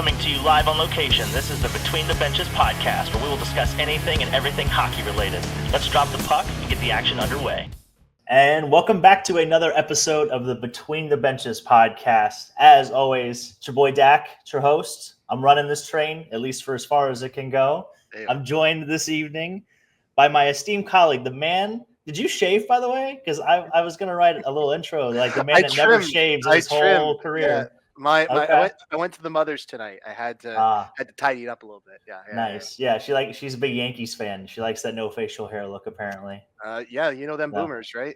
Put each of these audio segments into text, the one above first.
Coming to you live on location, this is the Between the Benches podcast, where we will discuss anything and everything hockey related. Let's drop the puck and get the action underway. And welcome back to another episode of the Between the Benches podcast. As always, it's your boy Dac, it's your host. I'm running this train, at least for as far as it can go. Damn. I'm joined this evening by my esteemed colleague, the man. Did you shave, by the way? Because I was going to write a little intro, like the man that never shaves his whole career. Yeah. Okay. I went to the Mother's tonight. I had to tidy it up a little bit. Yeah. Nice. Yeah. She's a big Yankees fan. She likes that no facial hair look, apparently. Yeah, you know them boomers, right?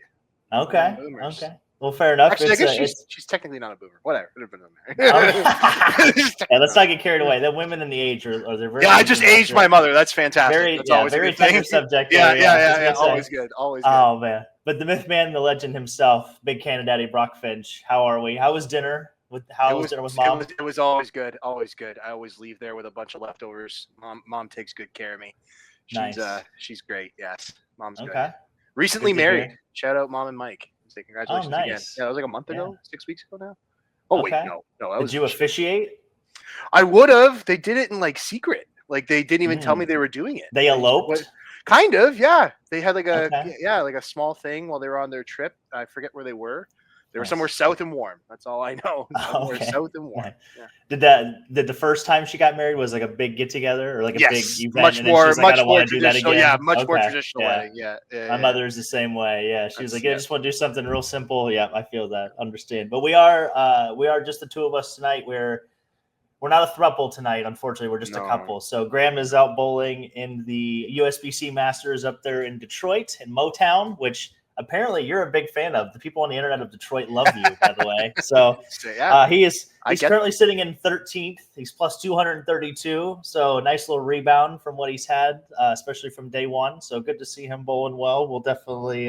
Okay. Boomers. Okay. Well, fair enough. Actually, I guess she's technically not a boomer. Whatever. Yeah, let's not get carried away. The women in the age are they're very. Yeah, I just aged my mother. That's fantastic. That's always very a good thing. tender subject. Yeah. Always good. Always good. Oh man, but the myth man, the legend himself, big Canadaddy Brock Finch. How are we? How was dinner? How was dinner with mom? It was always good. Always good. I always leave there with a bunch of leftovers. Mom takes good care of me. She's great. Yes, mom's good. Okay. Recently married. Shout out mom and Mike. Say congratulations again. Yeah, that was like a month ago, 6 weeks ago now. Oh wait, no. Did you officiate? I would have. They did it in like secret. Like they didn't even tell me they were doing it. They eloped. Kind of, yeah. They had like like a small thing while they were on their trip. I forget where they were. They were somewhere south and warm. That's all I know. Somewhere south and warm. Yeah. Did the first time she got married was like a big get together or like a big event? Much more traditional. Yeah, much more traditional way. Yeah. My mother's the same way. Yeah, she was like, I just want to do something real simple. Yeah, I feel that. Understand. But we are just the two of us tonight. We're not a throuple tonight. Unfortunately, we're just a couple. So Graham is out bowling in the USBC Masters up there in Detroit in Motown, which apparently you're a big fan of. The people on the internet of Detroit love you, by the way. So he's currently sitting in 13th. He's plus 232. So nice little rebound from what he's had, especially from day one. So good to see him bowling well. We'll definitely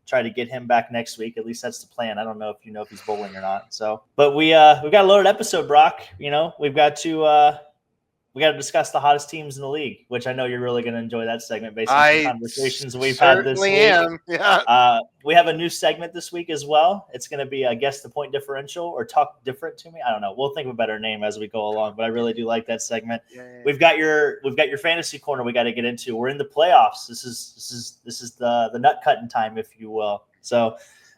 try to get him back next week. At least that's the plan. I don't know if he's bowling or not. So, but we've got a loaded episode, Brock. We've got to discuss the hottest teams in the league, which I know you're really going to enjoy that segment based on the conversations we've had this week. Yeah. We have a new segment this week as well. It's going to be Guess the Point Differential or Talk Different to Me. I don't know. We'll think of a better name as we go along, but I really do like that segment. Yeah. We've got your fantasy corner we got to get into. We're in the playoffs. This is the nut cutting time, if you will. So,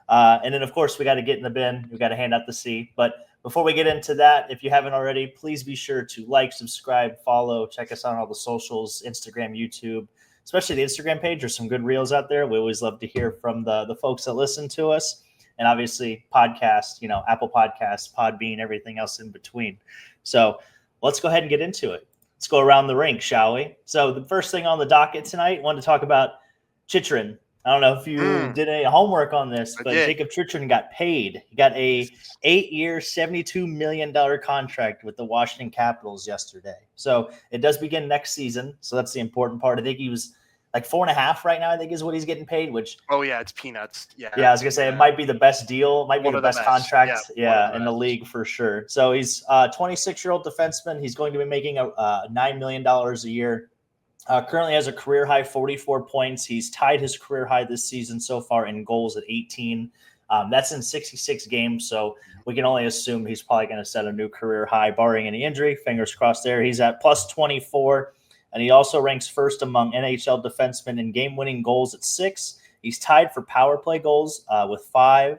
and then of course we got to get in the bin. We got to hand out the C, but before we get into that, if you haven't already, please be sure to like, subscribe, follow, check us out on all the socials, Instagram, YouTube, especially the Instagram page. There's some good reels out there. We always love to hear from the folks that listen to us. And obviously podcast, Apple Podcasts, Podbean, everything else in between. So let's go ahead and get into it. Let's go around the rink, shall we? So the first thing on the docket tonight, I wanted to talk about Chychrun. I don't know if you did any homework on this, but Jakob Chychrun got paid. He got a 8-year, $72 million contract with the Washington Capitals yesterday. So it does begin next season. So that's the important part. I think he was like 4.5 right now, I think is what he's getting paid, which. Oh, yeah, it's peanuts. Yeah, I was going to say it might be the best deal. Might be the best contract in the league for sure. So he's a 26-year-old defenseman. He's going to be making a $9 million a year. Currently has a career high 44 points. He's tied his career high this season so far in goals at 18. That's in 66 games, so we can only assume he's probably going to set a new career high, barring any injury. Fingers crossed there. He's at plus 24, and he also ranks first among NHL defensemen in game-winning goals at 6. He's tied for power play goals with 5.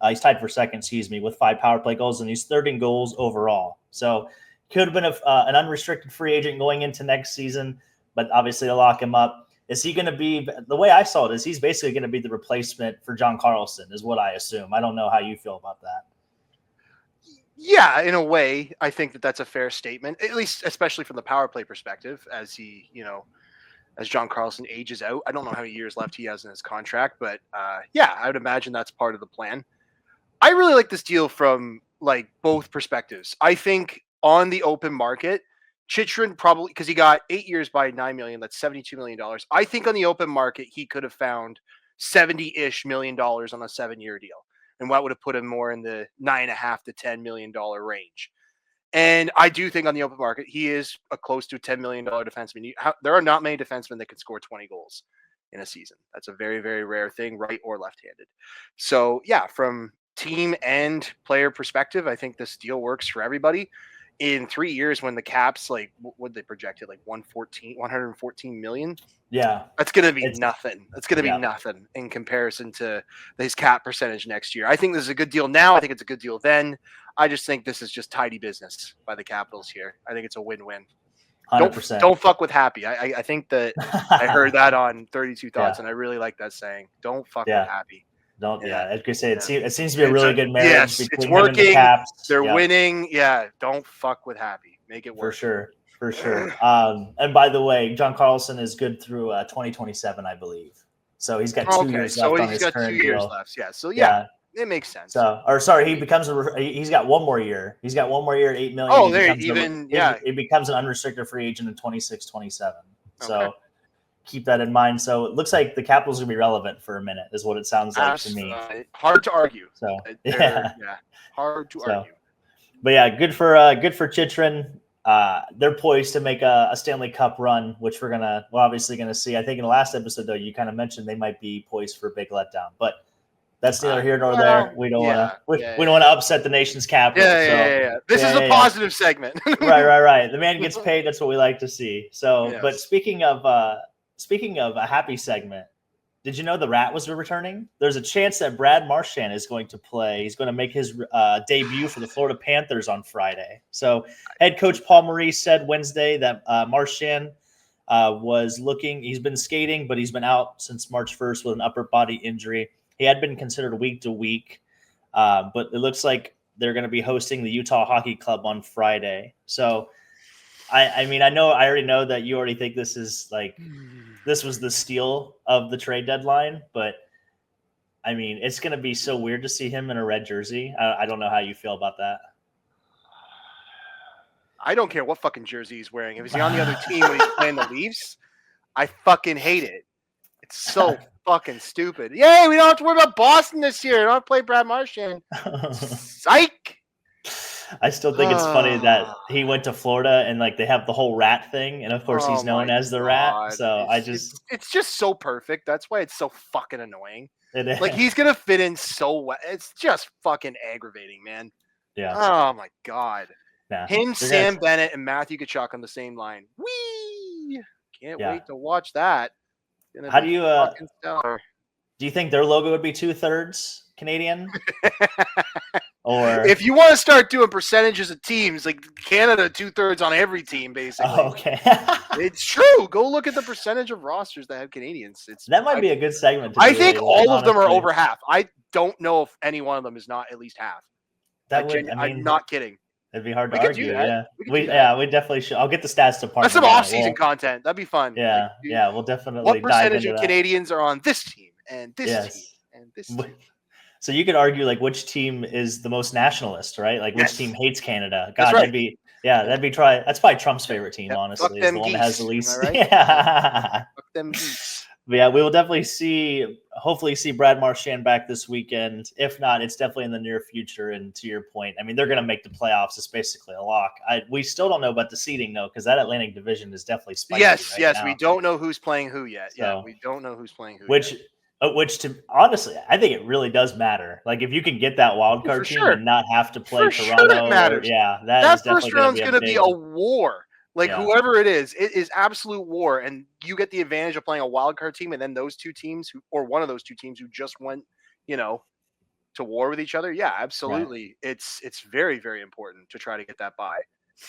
He's tied for second, with 5 power play goals, and he's third in goals overall. So could have been an unrestricted free agent going into next season. But obviously to lock him up, is he going to be – the way I saw it is he's basically going to be the replacement for John Carlson is what I assume. I don't know how you feel about that. Yeah, in a way, I think that's a fair statement, at least especially from the power play perspective as he, as John Carlson ages out. I don't know how many years left he has in his contract, but I would imagine that's part of the plan. I really like this deal from like both perspectives. I think on the open market – Chychrun probably, because he got 8 years by $9 million, that's $72 million. I think on the open market, he could have found $70-ish million on a 7-year deal. And what would have put him more in the $9.5 to $10 million range. And I do think on the open market, he is a close to $10 million defenseman. There are not many defensemen that can score 20 goals in a season. That's a very, very rare thing, right or left-handed. So, from team and player perspective, I think this deal works for everybody. in 3 years when the cap's like, what they projected, like 114 million. Yeah. That's going to be It's- nothing. That's going to be nothing in comparison to his cap percentage next year. I think this is a good deal now. I think it's a good deal then. I just think this is just tidy business by the Capitals here. I think it's a win-win. 100%. Don't fuck with Happy. I think that I heard that on 32 Thoughts, and I really like that saying. Don't fuck with Happy. Don't. Yeah, I could say it seems to be a really good marriage. Yes, between it's him and the working. Caps. They're winning. Yeah, don't fuck with Happy. Make it work. For sure. And by the way, John Carlson is good through 2027, I believe. So he's got 2 years left on his current deal. He's got 2 years left. Yeah. So yeah. It makes sense. So, he's got one more year. He's got one more year at $8 million. Oh, he becomes an unrestricted free agent in 26-27. So keep that in mind. So it looks like the Capitals will be relevant for a minute, is what it sounds like to me. Hard to argue. So hard to argue. But yeah, good for Chychrun. They're poised to make a Stanley Cup run, which we're obviously gonna see. I think in the last episode though, you kind of mentioned they might be poised for a big letdown, but that's neither here nor there. We don't want to upset the nation's capital. This is a positive segment. Right. The man gets paid. That's what we like to see. So, but speaking of a happy segment, did you know the Rat was returning? There's a chance that Brad Marchand is going to play. He's going to make his debut for the Florida Panthers on Friday. So, head coach Paul Maurice said Wednesday that Marchand was looking. He's been skating, but he's been out since March 1st with an upper body injury. He had been considered week to week, but it looks like they're going to be hosting the Utah Hockey Club on Friday. So, I already know that you already think this was the steal of the trade deadline, but I mean, it's going to be so weird to see him in a red jersey. I don't know how you feel about that. I don't care what fucking jersey he's wearing. If he's on the other team when he's playing the Leafs, I fucking hate it. It's so fucking stupid. Yay, we don't have to worry about Boston this year. We don't have to play Brad Marchand. Psych. I still think it's funny that he went to Florida and they have the whole Rat thing, and of course he's known as the Rat. So it's just so perfect. That's why it's so fucking annoying. He's gonna fit in so well. It's just fucking aggravating, man. Yeah. Oh my god. Yeah. Him, Sam Bennett, and Matthew Tkachuk on the same line. Whee! Can't wait to watch that. How do you do you think their logo would be 2/3 Canadian? Or if you want to start doing percentages of teams, like Canada, 2/3 on every team, basically. Oh, okay. It's true. Go look at the percentage of rosters that have Canadians. That might be a good segment. I think all of them are over half. I don't know if any one of them is not at least half. I'm not kidding. It'd be hard to argue. Yeah, we definitely should. I'll get the stats department. That's some off-season content. That'd be fun. Yeah, we'll definitely. What percentage of Canadians are on this team and this team and this team? So you could argue which team is the most nationalist, right? Which team hates Canada? God, right. that's probably Trump's favorite team. Honestly, is the one that has the least. Right? Yeah. Fuck them geese. But yeah, we will definitely hopefully see Brad Marchand back this weekend. If not, it's definitely in the near future. And to your point, I mean, they're going to make the playoffs. It's basically a lock. We still don't know about the seeding, though, because that Atlantic Division is definitely spicy. Yes. We don't know who's playing who yet. So, we don't know who's playing who yet. Honestly, I think it really does matter. If you can get that wild card team and not have to play Toronto. Sure it matters. That first round's going to be a war. Whoever it is absolute war, and you get the advantage of playing a wild card team, and then those two teams, or one of those two teams who just went, to war with each other. Yeah, absolutely. Right. It's very, very important to try to get that bye.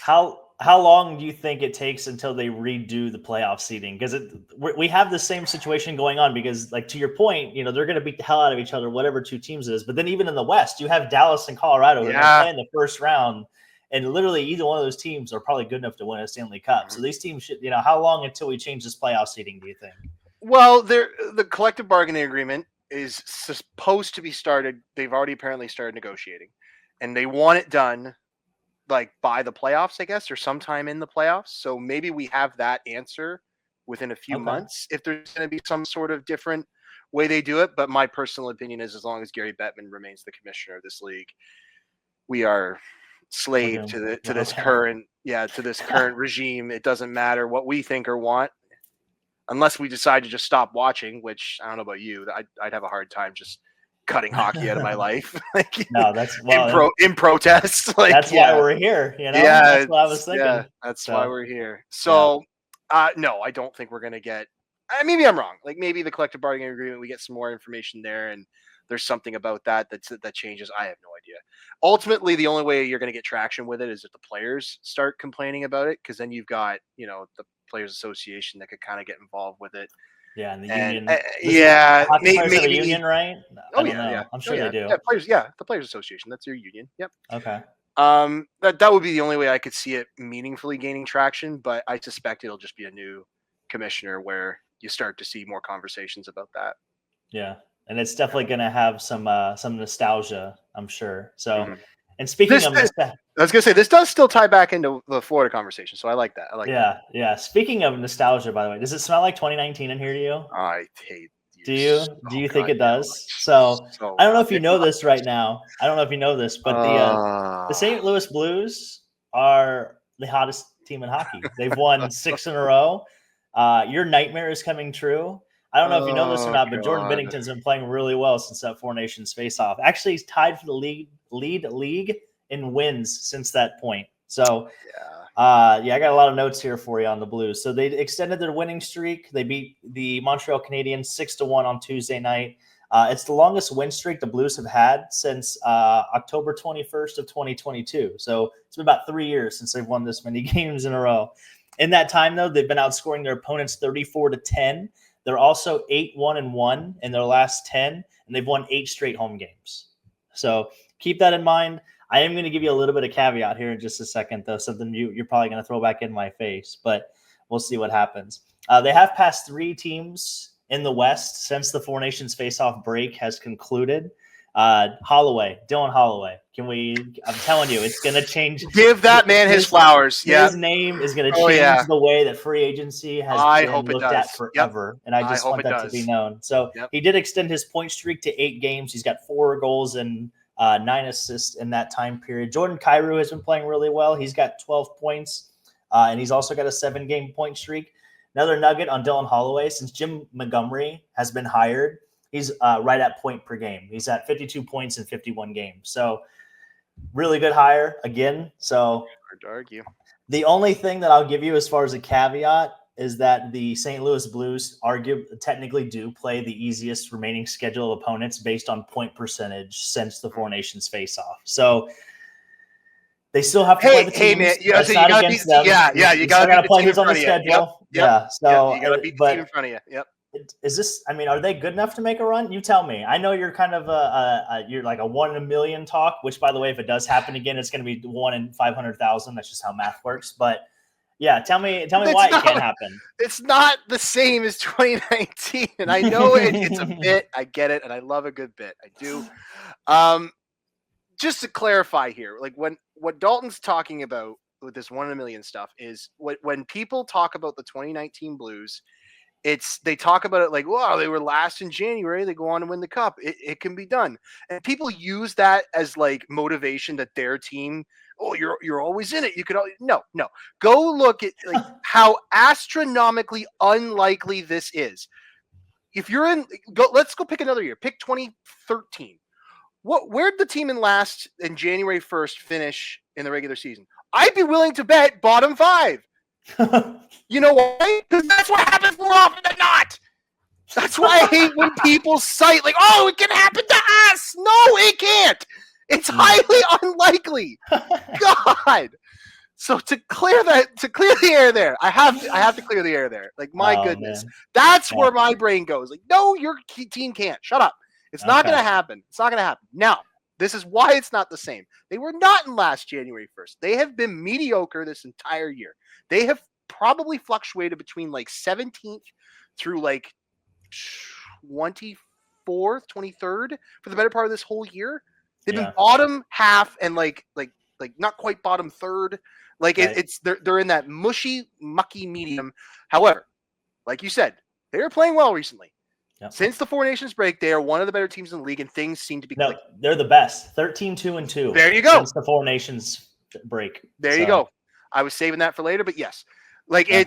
How long do you think it takes until they redo the playoff seeding? Because we have the same situation going on. Because, to your point, they're going to beat the hell out of each other, whatever two teams it is. But then even in the West, you have Dallas and Colorado who are playing the first round. And literally, either one of those teams are probably good enough to win a Stanley Cup. So these teams should, how long until we change this playoff seeding, do you think? Well, the collective bargaining agreement is supposed to be started. They've already apparently started negotiating. And they want it done, by the playoffs, I guess, or sometime in the playoffs. So maybe we have that answer within a few months if there's going to be some sort of different way they do it. But my personal opinion is as long as Gary Bettman remains the commissioner of this league, we are slave to this current regime. It doesn't matter what we think or want, unless we decide to just stop watching, which I don't know about you. I'd have a hard time just cutting hockey out of my life. Like No, that's in protest. Like that's why we're here. Yeah, that's what I was thinking. Yeah, that's why we're here. So, no, I don't think we're gonna get. Maybe I'm wrong. Like maybe the collective bargaining agreement, we get some more information there, and there's something about that changes. I have no idea. Ultimately, the only way you're going to get traction with it is if the players start complaining about it, because then you've got the Players Association that could kind of get involved with it. Yeah, and the union. Hockey players have a union, right? I don't know. I'm sure they do. The Players Association. That's their union. Yep. Okay. That would be the only way I could see it meaningfully gaining traction, but I suspect it'll just be a new commissioner where you start to see more conversations about that. Yeah, and it's definitely going to have some nostalgia, I'm sure. So, and speaking of nostalgia, I was going to say this does still tie back into the Florida conversation, so I like that. Yeah. Speaking of nostalgia, by the way, does it smell like 2019 in here to you? I hate. Do you think it does? So I don't know if you know this right now. I don't know if you know this, but the St. Louis Blues are the hottest team in hockey. They've won 6 in a row. Your nightmare is coming true. I don't know if you know this or not, but Jordan Binnington's been playing really well since that Four Nations face-off. Actually, he's tied for the league in wins since that point. So, I got a lot of notes here for you on the Blues. So they extended their winning streak. They beat the Montreal Canadiens 6-1 on Tuesday night. It's the longest win streak the Blues have had since October 21st of 2022. So it's been about 3 years since they've won this many games in a row. In that time, though, they've been outscoring their opponents 34-10. They're also 8-1-1 in their last 10, and they've won 8 straight home games. So keep that in mind. I am going to give you a little bit of caveat here in just a second, though, something you're probably going to throw back in my face, but we'll see what happens. They have passed 3 teams in the West since the Four Nations face-off break has concluded. Dylan Holloway. I'm telling you, it's going to change. Give that man his flowers. His name is going to change the way that free agency has been looked at forever. Yep. And I just want that to be known. So he did extend his point streak to 8 games. He's got 4 goals and 9 assists in that time period. Jordan Kyrou has been playing really well. He's got 12 points, and he's also got a 7-game point streak. Another nugget on Dylan Holloway, since Jim Montgomery has been hired, he's right at point per game. He's at 52 points in 51 games. So really good hire again. So hard to argue. The only thing that I'll give you as far as a caveat is that the St. Louis Blues technically do play the easiest remaining schedule of opponents based on point percentage since the Four Nations face-off. So they still have to play the teams. Hey, man, you got to play who's on the schedule. Yep. So you got to beat the team in front of you. Yep. Is this? I mean, are they good enough to make a run? You tell me. I know you're kind of you're like a 1 in a million talk. Which, by the way, if it does happen again, it's going to be 1 in 500,000. That's just how math works. But yeah, tell me why it can't happen. It's not the same as 2019, and I know it's a bit. I get it, and I love a good bit. I do. Just to clarify here, like what Dalton's talking about with this 1 in a million stuff is when people talk about the 2019 Blues. They talk about it like, wow, they were last in January. They go on to win the cup. It can be done. And people use that as like motivation that their team, oh, you're always in it. You could no. Go look at like how astronomically unlikely this is. If you're let's go pick another year. Pick 2013. Where'd the team in January 1st finish in the regular season? I'd be willing to bet bottom 5. You know why? Because that's what happens more often than not. That's why I hate when people cite like, "Oh, it can happen to us." No, it can't. It's highly unlikely. God. So to clear the air there, I have to clear the air there. Like my goodness, man. That's where my brain goes. Like, no, your team can't. Shut up. It's not going to happen. It's not going to happen. Now, this is why it's not the same. They were not in last January 1st. They have been mediocre this entire year. They have probably fluctuated between like 17th through like 24th, 23rd for the better part of this whole year. They've been bottom half and like not quite bottom third. Like they're in that mushy, mucky medium. However, like you said, they are playing well recently. Yep. Since the Four Nations break, they are one of the better teams in the league, and things seem to be clicking. They're the best. 13-2-2. There you go. Since the Four Nations break. There you go. I was saving that for later, but yes, like they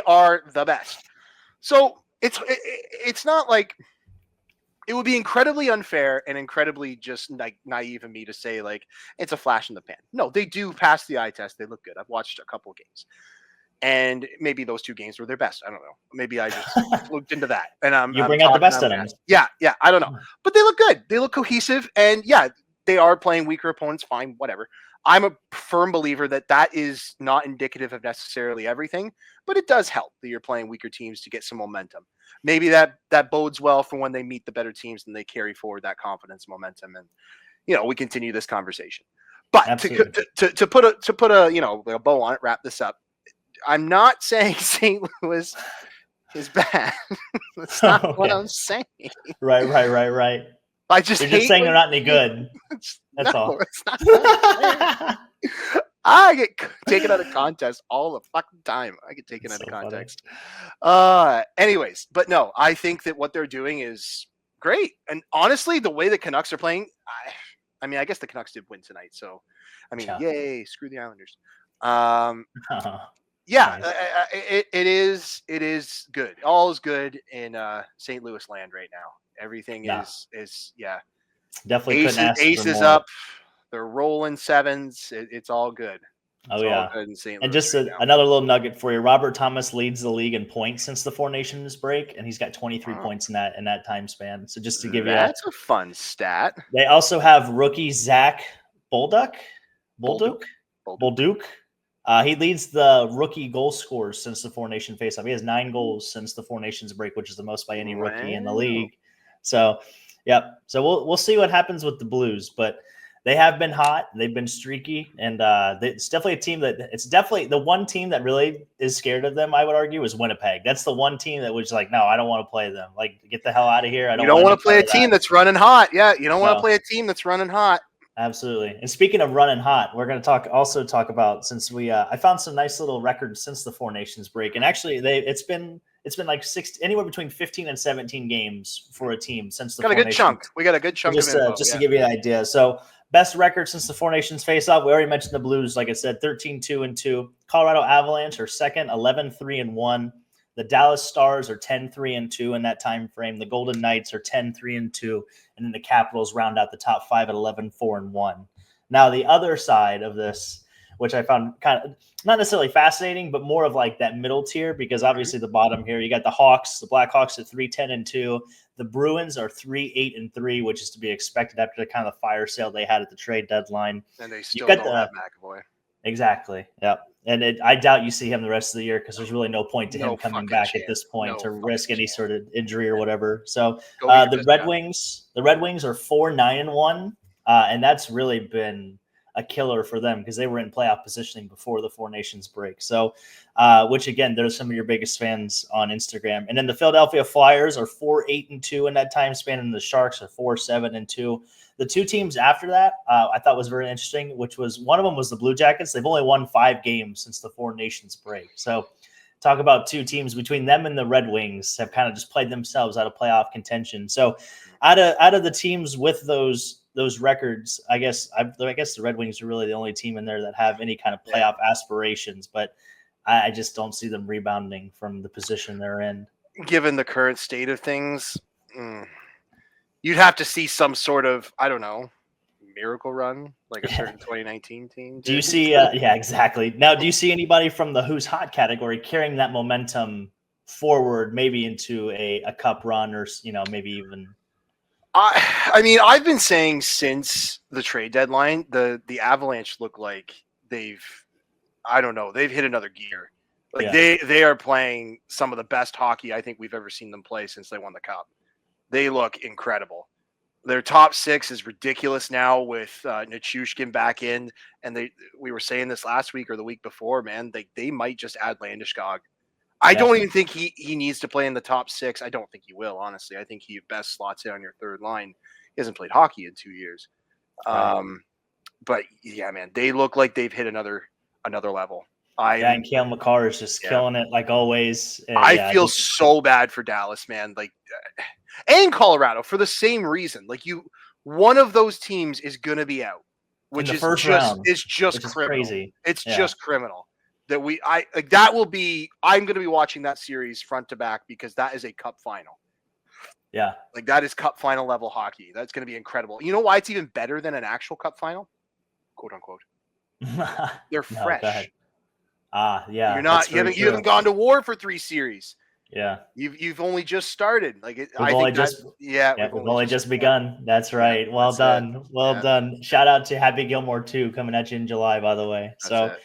are the best. So it's not like it would be incredibly unfair and incredibly just like naive of me to say like it's a flash in the pan. No, they do pass the eye test. They look good. I've watched a couple of games, and maybe those 2 games were their best. I don't know. Maybe I just looked into that, and I'm bring out the best in them. Yeah, I don't know, but they look good. They look cohesive, and yeah, they are playing weaker opponents. Fine, whatever. I'm a firm believer that is not indicative of necessarily everything, but it does help that you're playing weaker teams to get some momentum. Maybe that bodes well for when they meet the better teams and they carry forward that confidence, momentum, and we continue this conversation. But to put a a bow on it, wrap this up. I'm not saying St. Louis is bad. That's not what I'm saying. Right. I just You're just saying they're not any good. That's all. It's not I get taken out of context all the fucking time. I get taken out of context. Anyways, but no, I think that what they're doing is great. And honestly, the way the Canucks are playing, I mean, I guess the Canucks did win tonight. So, I mean, yay, screw the Islanders. Yeah, nice. It is good. All is good in St. Louis land right now. Everything is definitely aces up. They're rolling 7s. It's all good. It's all good in St. Louis. And just another little nugget for you: Robert Thomas leads the league in points since the Four Nations break, and he's got 23 points in that time span. So just to give you that's a fun stat. They also have rookie Zach Bolduc. He leads the rookie goal scorers since the Four Nation faceoff. He has 9 goals since the Four Nations break, which is the most by any rookie in the league. So, yep. So we'll see what happens with the Blues, but they have been hot. They've been streaky, and it's definitely a team it's definitely the one team that really is scared of them. I would argue is Winnipeg. That's the one team that was like, no, I don't want to play them. Like, get the hell out of here. You don't want to play a team that's running hot. Yeah, you don't want to play a team that's running hot. Absolutely. And speaking of running hot, we're going to talk about, since I found some nice little records since the Four Nations break, and actually it's been like anywhere between 15 and 17 games for a team since the Four Nations. We got a good chunk. Just to give you an idea. So best record since the Four Nations face-off. We already mentioned the Blues, like I said, 13-2-2. Colorado Avalanche are second, 11-3-1. The Dallas Stars are 10-3-2 in that time frame. The Golden Knights are 10-3-2, and then the Capitals round out the top 5 at 11-4-1. Now, the other side of this, which I found kind of not necessarily fascinating, but more of like that middle tier, because obviously the bottom here, you got the Hawks, the Blackhawks at 3-10-2. The Bruins are 3-8-3, which is to be expected after the kind of the fire sale they had at the trade deadline. And they still don't have McAvoy. Exactly. Yep. And I doubt you see him the rest of the year, because there's really no point to him coming back at this point to risk any sort of injury or whatever. So the Red Wings are 4-9-1, and that's really been a killer for them because they were in playoff positioning before the Four Nations break. So, which again, there's some of your biggest fans on Instagram. And then the Philadelphia Flyers are 4-8-2 in that time span, and the Sharks are 4-7-2. The 2 teams after that, I thought was very interesting, which was one of them was the Blue Jackets. They've only won 5 games since the Four Nations break. So talk about 2 teams between them and the Red Wings have kind of just played themselves out of playoff contention. So out of the teams with those records, I guess the Red Wings are really the only team in there that have any kind of playoff aspirations, but I just don't see them rebounding from the position they're in. Given the current state of things, you'd have to see some sort of, I don't know, miracle run, like a certain 2019 team. Do you see, yeah, exactly. Now, do you see anybody from the Who's Hot category carrying that momentum forward, maybe into a cup run, or, maybe even... I mean, I've been saying since the trade deadline, the Avalanche look like they've hit another gear. Like they are playing some of the best hockey I think we've ever seen them play since they won the cup. They look incredible. Their top 6 is ridiculous now with Nichushkin back in, and we were saying this last week or the week before, man. They might just add Landeskog. I don't even think he needs to play in the top 6. I don't think he will, honestly. I think he best slots in on your third line. He hasn't played hockey in 2 years. But yeah, man, they look like they've hit another level. And Cale Makar is just killing it like always. And, I feel so bad for Dallas, man. Like, and Colorado for the same reason. Like, one of those teams is gonna be out, which is just criminal. Crazy. It's just criminal. I'm going to be watching that series front to back because that is a cup final. Yeah. Like that is cup final level hockey. That's going to be incredible. You know why it's even better than an actual cup final? "Quote unquote." They're No, go fresh. ahead. Yeah, You're that's not. very You haven't true. gone to war for 3 series. Yeah. You've only just started. We've only just we've only just begun. That's right. Well that's it. done. Well Yeah. done. Shout out to Happy Gilmore 2 coming at you in July, by the way. That's So, it.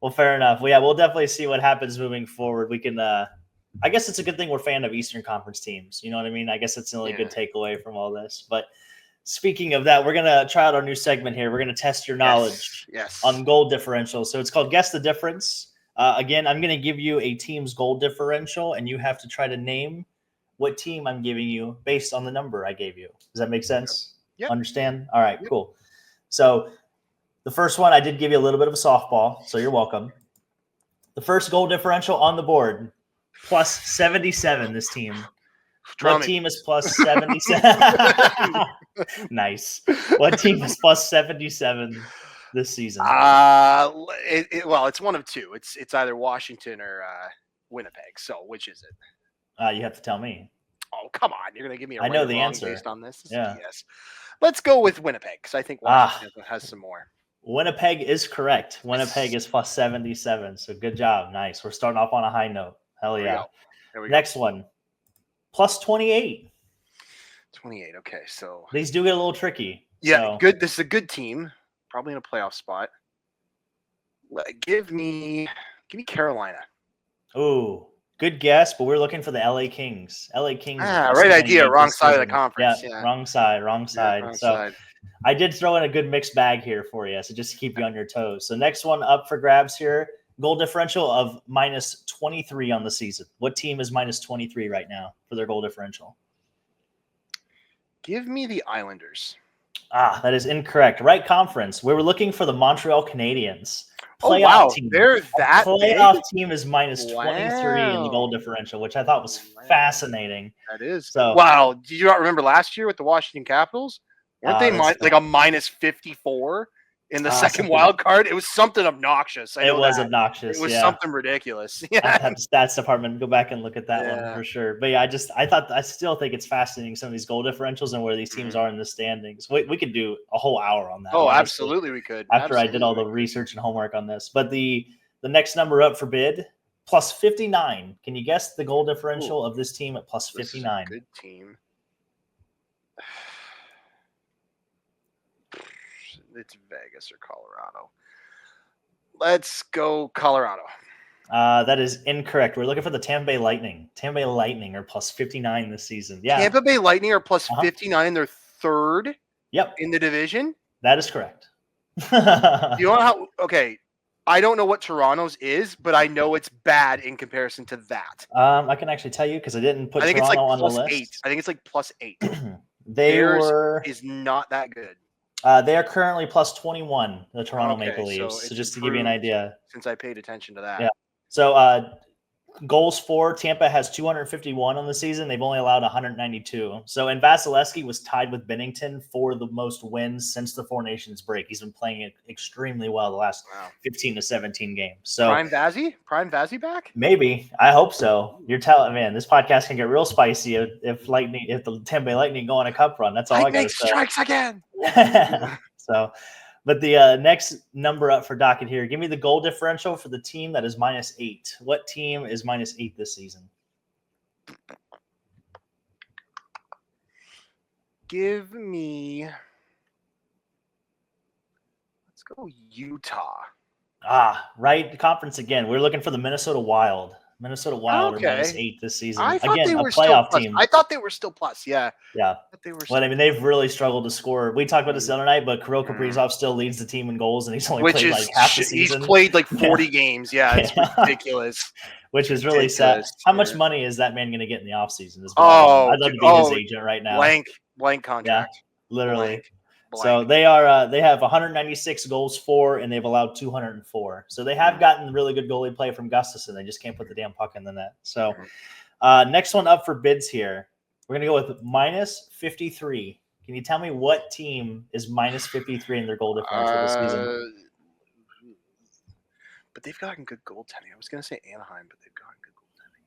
well, fair enough. Well, yeah, we'll definitely see what happens moving forward. We can I guess it's a good thing we're a fan of Eastern Conference teams. You know what I mean? I guess it's the only good takeaway from all this. But speaking of that, we're gonna try out our new segment here. We're gonna test your knowledge on goal differential. So it's called Guess the Difference. Again, I'm going to give you a team's goal differential, and you have to try to name what team I'm giving you based on the number I gave you. Does that make sense? Yep. Understand? All right, cool. So the first one, I did give you a little bit of a softball, so you're welcome. The first goal differential on the board, plus 77, this team. What team is plus 77? Nice. What team is plus 77 this season? Well, it's one of two. It's either Washington or Winnipeg. So which is it? You have to tell me. Oh, come on! You're gonna give me a I know the answer based on this. Yeah. Yes. Let's go with Winnipeg because I think Washington has some more. Winnipeg is correct. Winnipeg is plus 77. So good job. Nice. We're starting off on a high note. Hell yeah. Next one. Plus 28. 28. Okay. So these do get a little tricky. Yeah. Good. This is a good team. Probably in a playoff spot. Give me Carolina. Ooh, good guess, but we're looking for the LA Kings. LA Kings. Right idea. Wrong side of the conference. Yeah. Wrong side. I did throw in a good mixed bag here for you, so just to keep you on your toes. So next one up for grabs here, goal differential of minus 23 on the season. What team is minus 23 right now for their goal differential? Give me the Islanders. That is incorrect. Right conference. We were looking for the Montreal Canadiens. Playoff team. They're that playoff team is minus 23 in the goal differential, which I thought was fascinating. That is. So wow. Do you not remember last year with the Washington Capitals? Weren't they like a minance 54 in the second wild card? It was something obnoxious. It was obnoxious. It was something ridiculous. Yeah. I have the stats department go back and look at that one for sure. But yeah, I still think it's fascinating, some of these goal differentials and where these teams are in the standings. We could do a whole hour on that. Oh, absolutely we could. After I did all the research and homework on this. But the next number up for bid, plus 59. Can you guess the goal differential of this team at plus 59? Good team. It's Vegas or Colorado. Let's go Colorado. That is incorrect. We're looking for the Tampa Bay Lightning. Tampa Bay Lightning are plus 59 this season. Yeah. Tampa Bay Lightning are plus 59. They're third. Yep. In the division. That is correct. You know how? Okay. I don't know what Toronto's is, but I know it's bad in comparison to that. I can actually tell you because I didn't put Toronto on the list. 8. I think it's like plus 8. Theirs is not that good. They are currently plus 21, the Toronto Maple Leafs. So just to give you an idea. Since I paid attention to that. Yeah. So goals for Tampa has 251 on the season. They've only allowed 192. So, and Vasilevsky was tied with Binnington for the most wins since the Four Nations break. He's been playing it extremely well the last 15 to 17 games. So Prime Vazzy back? Maybe. I hope so. You're telling, man, this podcast can get real spicy if the Tampa Bay Lightning go on a cup run. That's all I got to say. Strikes again. So, but the next number up for docket here, give me the goal differential for the team that is minus 8. What team is minus 8 this season? Give me. Let's go Utah. Right conference again. We're looking for the Minnesota Wild. Minnesota Wild are minus 8 this season. I thought again, they were a playoff team. I thought they were still plus. Yeah. Yeah. Well, I mean, they've really struggled to score. We talked about this the other night, but Kirill Kaprizov still leads the team in goals, and he's only played like half the season. He's played like 40 games. Yeah, it's ridiculous. Which is really sad. How much money is that man going to get in the offseason? I'd love to be his agent right now. Blank contract. Yeah, literally. So they have 196 goals for, and they've allowed 204. So they have gotten really good goalie play from Gustafsson. They just can't put the damn puck in the net. So next one up for bids here. We're going to go with minus 53. Can you tell me what team is minus 53 in their goal differential this season? But they've gotten good goaltending. I was going to say Anaheim, but they've gotten good goaltending.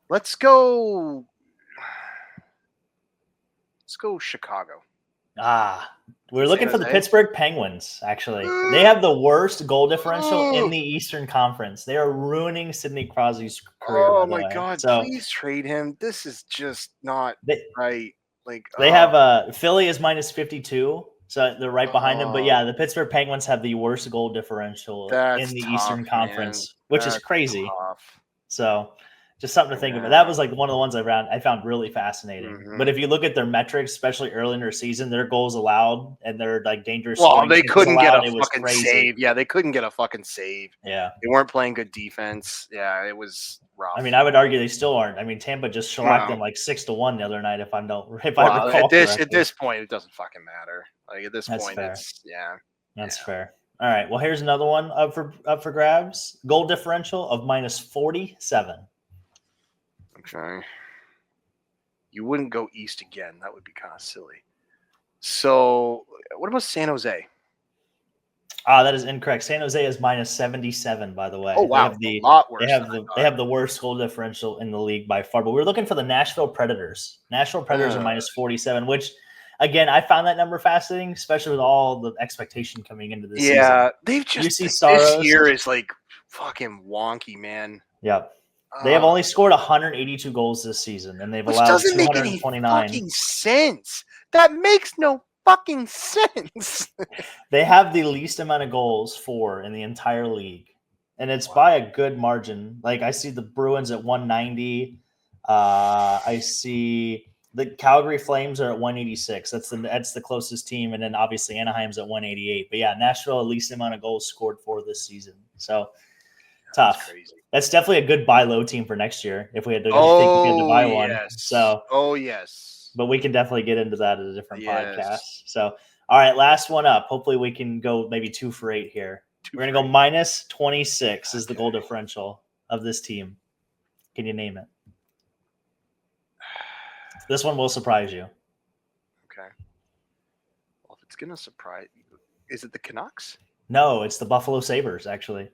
Let's go. Let's go Chicago. We're looking for the Pittsburgh Penguins, actually. They have the worst goal differential in the Eastern Conference. They are ruining Sidney Crosby's career. Oh, my God. So, please trade him. This is just not right. Like they have Philly is minus 52, so they're right behind them. But yeah, the Pittsburgh Penguins have the worst goal differential in the Eastern Conference, which is crazy. So just something to think about. That was like one of the ones I found really fascinating. But if you look at their metrics, especially early in their season, their goals allowed and their like dangerous. Well, they couldn't get a fucking save. Yeah, they couldn't get a fucking save. Yeah, they weren't playing good defense. Yeah, it was rough. I mean, I would argue they still aren't. I mean, Tampa just shellacked them like 6-1 the other night. If I recall at this point, it doesn't fucking matter. Like at this point, that's fair. All right. Well, here's another one up for grabs. Goal differential of minus 47. Okay. You wouldn't go east again. That would be kind of silly. So, what about San Jose? That is incorrect. San Jose is minus 77, by the way. Oh, wow. A lot worse. They have the worst goal differential in the league by far. But we're looking for the Nashville Predators. Nashville Predators are minus 47, which, again, I found that number fascinating, especially with all the expectation coming into this season. Yeah, they've just this year is like fucking wonky, man. Yep. They have only scored 182 goals this season, and they've allowed 229. Which doesn't make any fucking sense. That makes no fucking sense. They have the least amount of goals for in the entire league, and it's by a good margin. Like I see the Bruins at 190. I see the Calgary Flames are at 186. That's the closest team, and then obviously Anaheim's at 188. But yeah, Nashville least amount of goals scored for this season. So tough. Crazy. That's definitely a good buy low team for next year if we had to buy one. Yes. So yes. But we can definitely get into that at a different podcast. So all right, last one up. Hopefully we can go maybe 2 for 8 here. We're gonna go minus 26 is the goal differential of this team. Can you name it? This one will surprise you. Okay. Well, if it's gonna surprise you, is it the Canucks? No, it's the Buffalo Sabres, actually.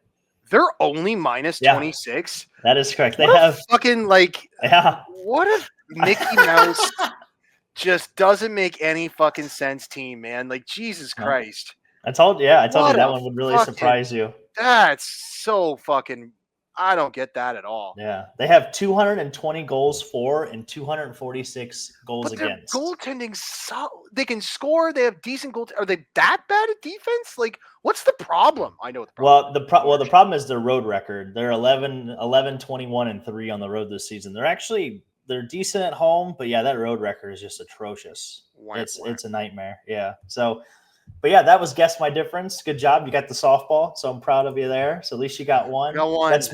They're only minus 26. That is correct. They have fucking what if Mickey Mouse just doesn't make any fucking sense team, man? Like Jesus Christ. I told you that one would really surprise you. That's so fucking I don't get that at all. Yeah. They have 220 goals for and 246 goals against. Goaltending, they can score. They have decent goals. Are they that bad at defense? Like, what's the problem? I know what the problem. The problem is their road record. They're 11, 21, and 3 on the road this season. They're decent at home, but yeah, that road record is just atrocious. It's a nightmare. Yeah. So. But yeah, that was Guess My Difference. Good job. You got the softball, so I'm proud of you there. So at least you got one. That's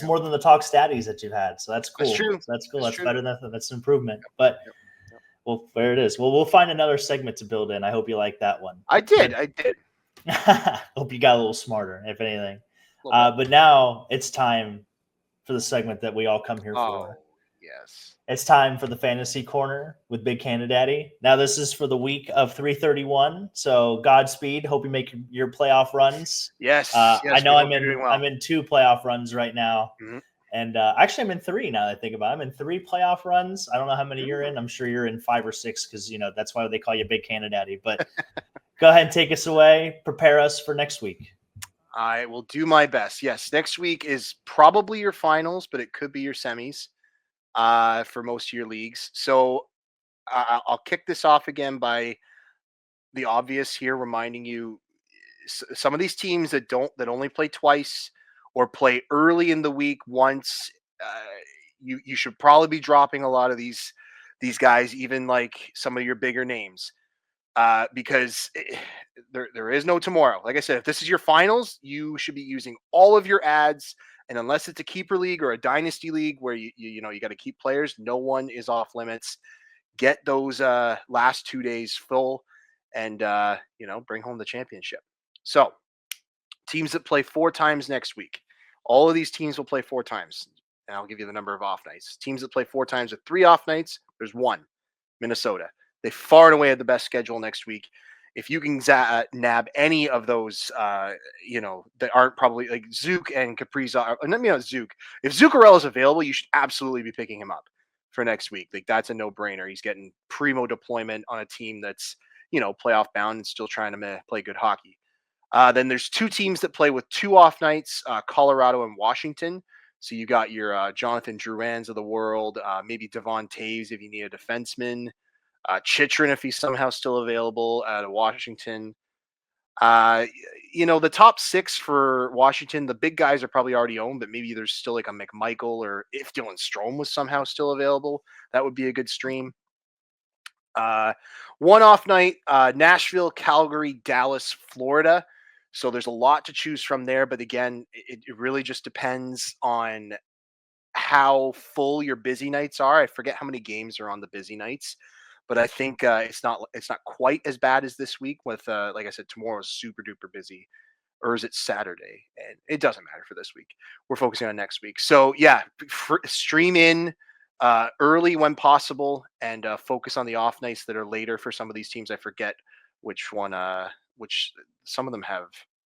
more than the talk statties that you've had. So that's cool. That's true. So that's cool. That's better than that's an improvement. But well, there it is. Well, we'll find another segment to build in. I hope you like that one. I did. Hope you got a little smarter, if anything. But now it's time for the segment that we all come here for. Yes. It's time for the Fantasy Corner with Big Canadaddy. Now, this is for the week of 331. So, Godspeed. Hope you make your playoff runs. Yes. I know I'm in 2 playoff runs right now. Mm-hmm. And actually, I'm in 3 now that I think about it. I'm in 3 playoff runs. I don't know how many you're in. I'm sure you're in 5 or 6 because, that's why they call you Big Canadaddy. But go ahead and take us away. Prepare us for next week. I will do my best. Yes, next week is probably your finals, but it could be your semis. For most of your leagues. So I'll kick this off again by the obvious here, reminding you some of these teams that only play twice or play early in the week once, you should probably be dropping a lot of these guys, even like some of your bigger names, because there is no tomorrow. Like I said, if this is your finals, you should be using all of your ads. And unless it's a keeper league or a dynasty league where you got to keep players, no one is off limits. Get those last 2 days full and bring home the championship. So teams that play 4 times next week. All of these teams will play 4 times. And I'll give you the number of off nights. Teams that play 4 times with 3 off nights, there's 1. Minnesota. They far and away have the best schedule next week. If you can nab any of those, that aren't probably like Zook and Kaprizov. Let me know Zook. If Zuccarello is available, you should absolutely be picking him up. for next week. Like that's a no-brainer. He's getting primo deployment on a team that's, playoff bound and still trying to play good hockey. Then there's two teams that play with 2 off nights, Colorado and Washington. So you got your Jonathan Drouins of the world, maybe Devon Taves if you need a defenseman, Chychrun if he's somehow still available out of Washington. The top 6 for Washington, the big guys are probably already owned, but maybe there's still like a McMichael, or if Dylan Strome was somehow still available, that would be a good stream. One off night, Nashville, Calgary, Dallas, Florida. So there's a lot to choose from there. But again, it really just depends on how full your busy nights are. I forget how many games are on the busy nights, but I think it's not quite as bad as this week with, like I said, tomorrow's super duper busy. Or is it Saturday? And it doesn't matter for this week. We're focusing on next week. So yeah, stream in early when possible, and focus on the off nights that are later for some of these teams. I forget which one, which some of them have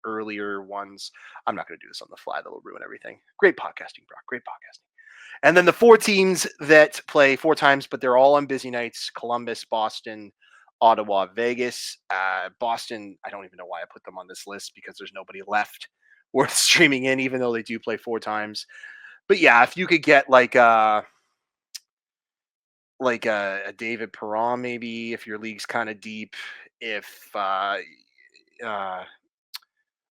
earlier ones. I'm not going to do this on the fly. That'll ruin everything. Great podcasting, Brock. Great podcasting. And then the 4 teams that play 4 times, but they're all on busy nights: Columbus, Boston, Ottawa, Vegas. Boston, I don't even know why I put them on this list, because there's nobody left worth streaming in, even though they do play 4 times. But yeah, if you could get like a David Perron, maybe, if your league's kind of deep. If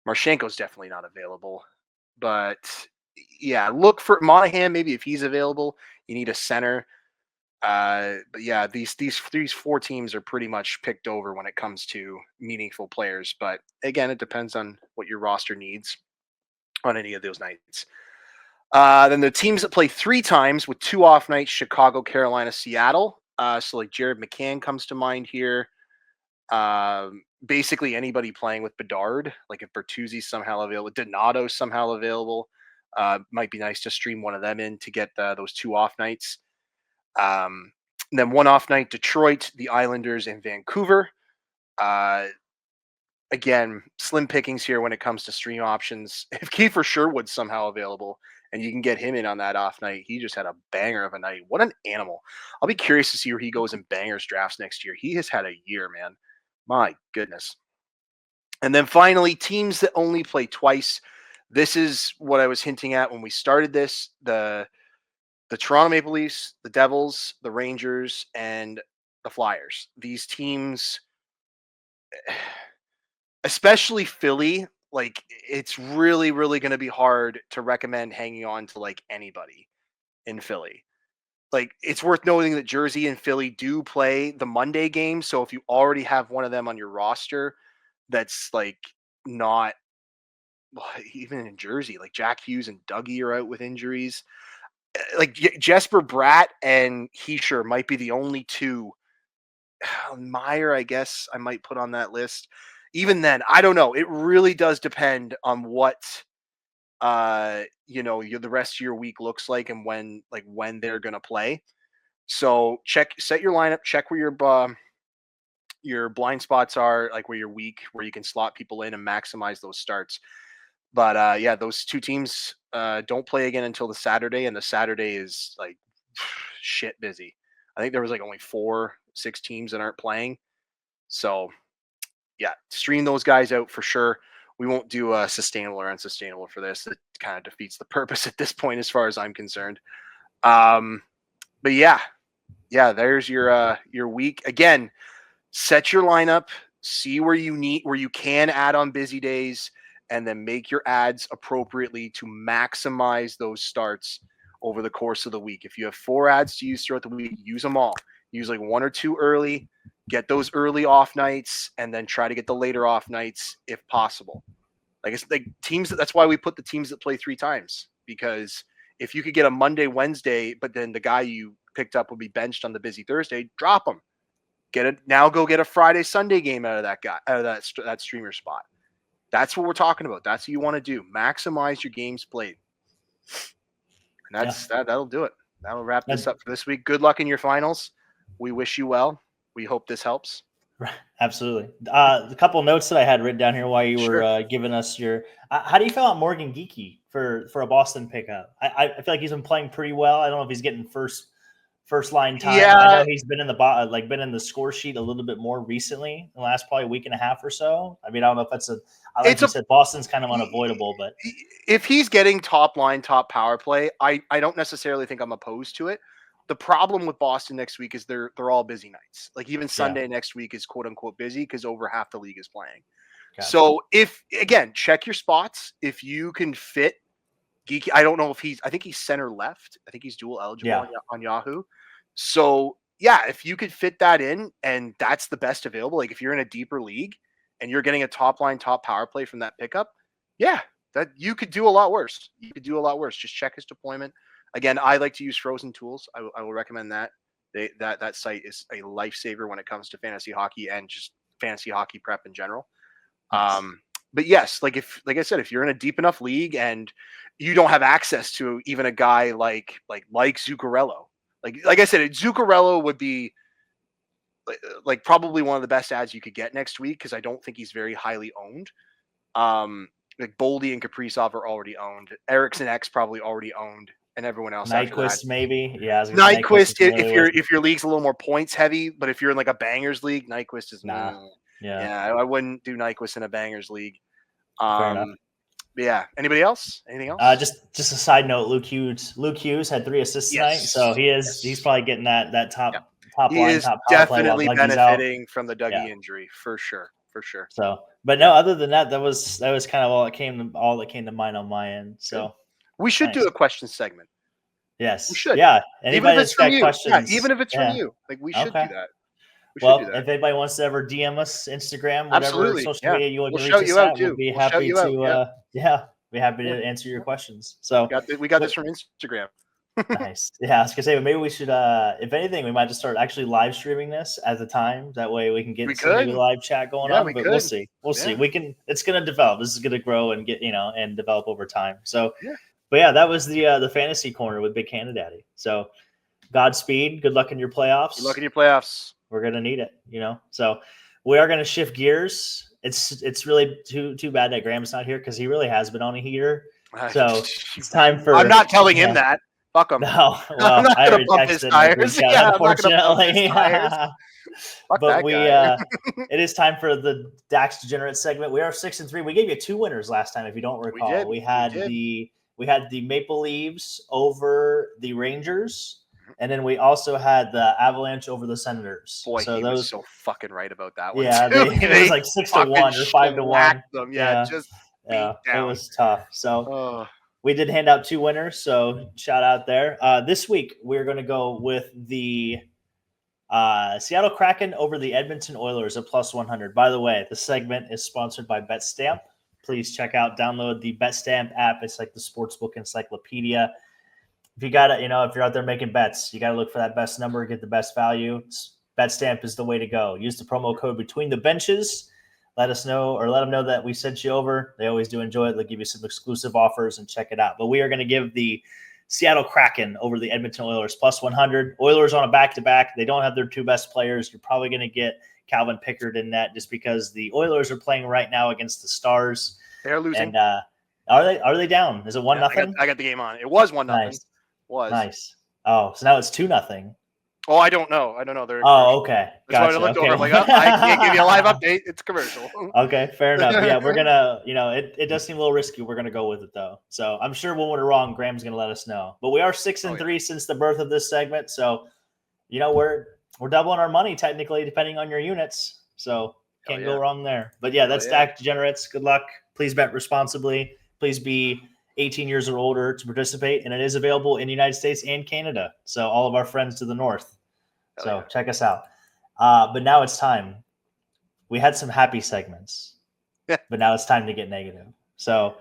Marchenko's definitely not available, but yeah, look for Monahan maybe if he's available. You need a center. But yeah, these 4 teams are pretty much picked over when it comes to meaningful players. But again, it depends on what your roster needs on any of those nights. Then the teams that play 3 times with 2 off nights: Chicago, Carolina, Seattle. So like Jared McCann comes to mind here. Basically anybody playing with Bedard, like if Bertuzzi's somehow available, Donato's somehow available, might be nice to stream one of them in to get those 2 off nights. Then 1 off night: Detroit, the Islanders, and Vancouver. Again, slim pickings here when it comes to stream options. If Kiefer Sherwood's somehow available and you can get him in on that off night, he just had a banger of a night. What an animal. I'll be curious to see where he goes in bangers drafts next year. He has had a year, man. My goodness. And then finally, teams that only play twice. This is what I was hinting at when we started this. The Toronto Maple Leafs, the Devils, the Rangers, and the Flyers. These teams, especially Philly, like it's really, really going to be hard to recommend hanging on to like anybody in Philly. Like it's worth noting that Jersey and Philly do play the Monday game. So if you already have one of them on your roster, that's like not, even in Jersey, like Jack Hughes and Dougie are out with injuries. Like Jesper Bratt and Hischier might be the only 2. Meyer, I guess I might put on that list. Even then, I don't know. It really does depend on what the rest of your week looks like and when they're gonna play. So set your lineup, check where your blind spots are, like where you're weak, where you can slot people in and maximize those starts. But yeah, those 2 teams don't play again until the Saturday, and the Saturday is like shit busy. I think there was like only 4-6 teams that aren't playing. So yeah, stream those guys out for sure. We won't do a sustainable or unsustainable for this. It kind of defeats the purpose at this point, as far as I'm concerned. But yeah, there's your week. Again, set your lineup, see where you can add on busy days, and then make your ads appropriately to maximize those starts over the course of the week. If you have 4 ads to use throughout the week, use them all. Use like 1 or 2 early, get those early off nights, and then try to get the later off nights if possible. Like it's like teams. That's why we put the teams that play 3 times, because if you could get a Monday, Wednesday, but then the guy you picked up will be benched on the busy Thursday, drop him. Go get a Friday, Sunday game out of that guy, out of that streamer spot. That's what we're talking about. That's what you want to do. Maximize your games played. And that'll do it. That'll wrap this up for this week. Good luck in your finals. We wish you well. We hope this helps. Absolutely. A couple notes that I had written down here while you were giving us your. How do you feel about Morgan Geekie for a Boston pickup? I feel like he's been playing pretty well. I don't know if he's getting first first line time. Yeah. I know he's been in the score sheet a little bit more recently in the last probably week and a half or so. I mean, I don't know if that's you said, Boston's kind of unavoidable, but if he's getting top line, top power play, I don't necessarily think I'm opposed to it. The problem with Boston next week is they're all busy nights. Like even Sunday next week is quote unquote busy because over half the league is playing. Gotcha. So check your spots. If you can fit Geeky, I don't know if I think he's center left. I think he's dual eligible on Yahoo. So yeah, if you could fit that in and that's the best available, like if you're in a deeper league and you're getting a top line, top power play from that pickup, that you could do a lot worse. You could do a lot worse. Just check his deployment. Again, I like to use Frozen Tools. I will recommend that. That site is a lifesaver when it comes to fantasy hockey and just fantasy hockey prep in general. Nice. But yes, like I said, if you're in a deep enough league and you don't have access to even a guy like Zuccarello, like I said, Zuccarello would be like probably one of the best ads you could get next week because I don't think he's very highly owned. Like Boldy and Kaprizov are already owned. Eriksson X probably already owned, and everyone else. Nyquist maybe, Nyquist if your league's a little more points heavy, but if you're in like a bangers league, Nyquist is I wouldn't do Nyquist in a bangers league. Fair enough. Yeah. Anybody else? Anything else? Just a side note. Luke Hughes had 3 assists tonight, so he's probably getting that top he line, is top power definitely play benefiting from the Dougie injury for sure. So, but no, other than that, that was kind of all that came to mind on my end. So we should do a question segment. Yes, we should. Yeah, anybody that's got questions, even if it's from you, like we should do that. If anybody wants to ever DM us, Instagram, whatever social media you want to reach us at, we'll be happy to. Be happy to answer your questions. So we got this from Instagram. Nice. Yeah, I was gonna say, maybe we should. If anything, we might just start actually live streaming this at the time. That way, we can get some new live chat going on. But we'll see. We'll see. We can. It's gonna develop. This is gonna grow and get and develop over time. So, but yeah, that was the fantasy corner with Big Canadaddy. So, Godspeed. Good luck in your playoffs. Good luck in your playoffs. We're gonna need it. So we are gonna shift gears. It's really too bad that Graham's not here because he really has been on a heater. So it's time for. I'm not telling him that. Fuck him. No, well, I already texted him. Unfortunately. But it is time for the Dax Degenerate segment. We are 6-3. We gave you 2 winners last time, if you don't recall. We had the Maple Leafs over the Rangers, and then we also had the Avalanche over the Senators. Boy, he was so fucking right about that one. Yeah, it was like 6-1 or 5-1. Them. Yeah, just it was tough. So. We did hand out 2 winners, so shout out there. This week, we're going to go with the Seattle Kraken over the Edmonton Oilers at +100. By the way, the segment is sponsored by BetStamp. Please download the BetStamp app. It's like the sportsbook encyclopedia. If you got it, if you're out there making bets, you got to look for that best number, get the best value. BetStamp is the way to go. Use the promo code Between the Benches. Let us know or let them know that we sent you over. They always do enjoy it. They'll give you some exclusive offers and check it out. But we are going to give the Seattle Kraken over the Edmonton Oilers +100. Oilers on a back-to-back. They don't have their 2 best players. You're probably going to get Calvin Pickard in that just because the Oilers are playing right now against the Stars. They're losing. And are they down? Is it 1-0? I got the game on. It was 1-0. Nice. Was. Nice. Oh, so now it's 2-0. Oh, I don't know. They're okay. Gotcha. I looked over. I'm like, I can't give you a live update. It's commercial. Okay, fair enough. Yeah, we're gonna. It does seem a little risky. We're gonna go with it though. So I'm sure when we're wrong, Graham's gonna let us know. But we are 6-3 since the birth of this segment. So, we're doubling our money technically, depending on your units. So can't go wrong there. But yeah, that's Dac Degenerates. Good luck. Please bet responsibly. Please be 18 years or older to participate, and it is available in the United States and Canada. So all of our friends to the north. So check us out. But now it's time. We had some happy segments, but now it's time to get negative. So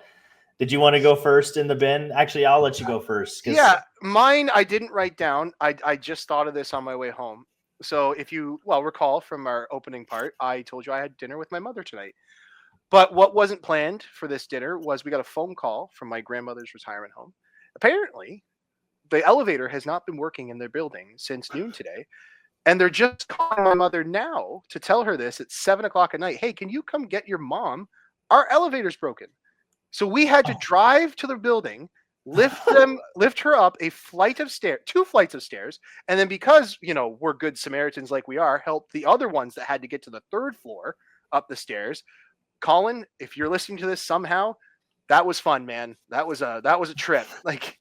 did you want to go first in the bin? Actually, I'll let you go first. Yeah, mine I didn't write down. I just thought of this on my way home. So if you recall from our opening part, I told you I had dinner with my mother tonight. But what wasn't planned for this dinner was we got a phone call from my grandmother's retirement home. Apparently, the elevator has not been working in their building since noon today. And they're just calling my mother now to tell her this at 7:00 at night. Hey, can you come get your mom? Our elevator's broken. So we had to drive to the building, lift her up a flight of stairs, 2 flights of stairs, and then because we're good Samaritans like we are, help the other ones that had to get to the 3rd floor up the stairs. Colin, if you're listening to this somehow, that was fun, man. That was a trip. Like,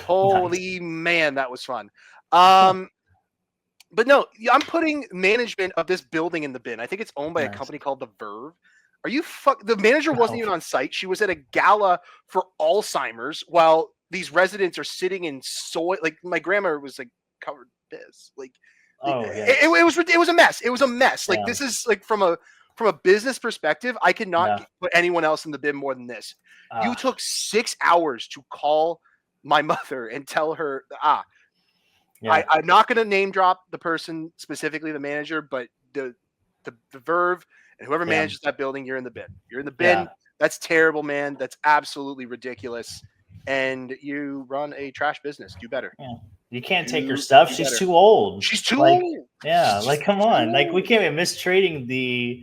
holy man, that was fun. But no, I'm putting management of this building in the bin. I think it's owned by a company called The Verve. Are you the manager wasn't even on site. She was at a gala for Alzheimer's while these residents are sitting in soil. Like, my grandma was like covered this. Like, it was a mess. It was a mess. Like, this is like from a business perspective, I cannot put anyone else in the bin more than this. You took 6 hours to call my mother and tell her, I'm not going to name drop the person specifically, the manager, but the Verve and whoever manages that building, you're in the bin. You're in the bin. Yeah. That's terrible, man. That's absolutely ridiculous. And you run a trash business. Do better. Yeah. You can't take her stuff. She's too old. She's too old. Yeah, like, come on. Like, we can't be mistreating the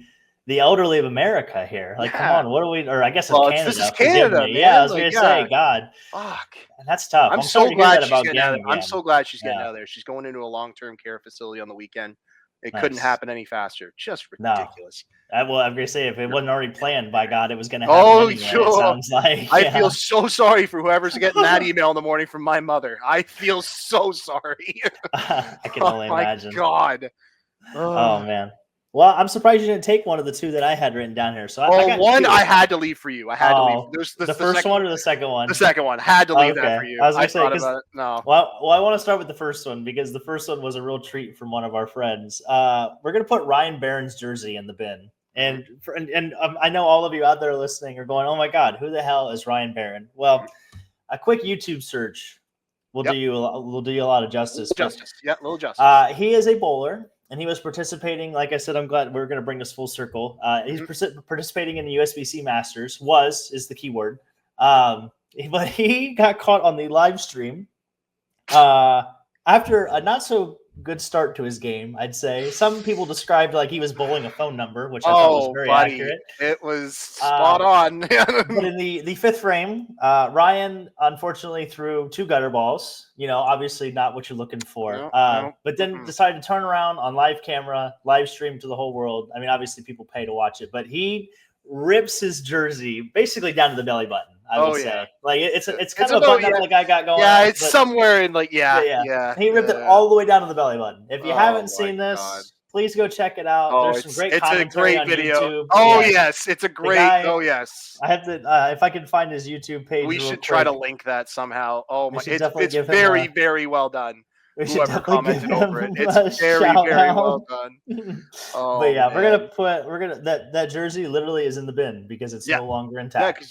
elderly of America here. Like, come on. What are we? Or I guess it's Canada. This is Canada, man. Yeah, I was going to say, God. Fuck. And that's tough. I'm so glad she's getting out. I'm so glad she's getting out of there. She's going into a long-term care facility on the weekend. It couldn't happen any faster. Just ridiculous. I'm going to say, if it wasn't already planned by God, it was going to happen anyway, sure. It sounds like. I feel so sorry for whoever's getting that email in the morning from my mother. I feel so sorry. I can only imagine. Oh, my God. Oh, man. Well, I'm surprised you didn't take one of the 2 that I had written down here. So I got one 2. I had to leave for you. I had to leave. There's the first one or the second one? The second one. Had to leave that for you. I was going to say, about it. No. Well, I want to start with the first one because the first one was a real treat from one of our friends. We're going to put Ryan Barron's jersey in the bin. And I know all of you out there listening are going, oh, my God, who the hell is Ryan Barron? Well, a quick YouTube search will do you a lot of justice. A little justice. He is a bowler. And he was participating, like I said, I'm glad we're going to bring this full circle. He's participating in the USBC Masters, is the key word. But he got caught on the live stream after a not so good start to his game, I'd say. Some people described like he was bowling a phone number, which I thought was very accurate. It was spot on. But in the 5th frame, Ryan unfortunately threw 2 gutter balls. Obviously not what you're looking for. But then decided to turn around on live camera, live stream to the whole world. I mean, obviously people pay to watch it, but he rips his jersey basically down to the belly button. I would say, like, it's kind of a button up the guy got going. Yeah, it's somewhere in like He ripped it all the way down to the belly button. If you haven't seen this, please go check it out. There's some great commentary. It's a great video. YouTube. Oh yes, it's a great. Yes, I have to. If I can find his YouTube page, we should try to link that somehow. Oh my, it's very very well done. Whoever commented over it, it's very well done. But yeah, man. we're gonna that jersey literally is in the bin because it's no longer intact.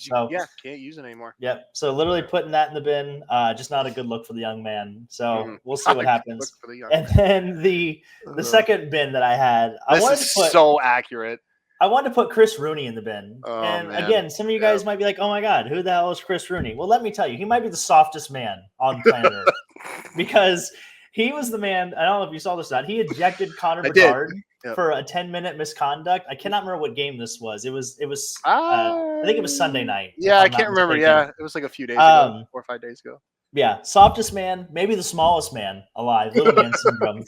Can't use it anymore. Yep. So literally putting that in the bin, just not a good look for the young man. So we'll see what happens. And then the second bin that I had, so accurate. I wanted to put Chris Rooney in the bin. Again, some of you guys might be like, oh my God, who the hell is Chris Rooney? Well, let me tell you, he might be the softest man on planet Earth because he was the man. I don't know if you saw this or not. He ejected Connor Bedard for a 10-minute misconduct. I cannot remember what game this was. It was. I think it was Sunday night. Yeah, I can't remember. Yeah, it was like a few days ago, 4 or 5 days ago. Yeah, softest man, maybe the smallest man alive. Little man syndrome.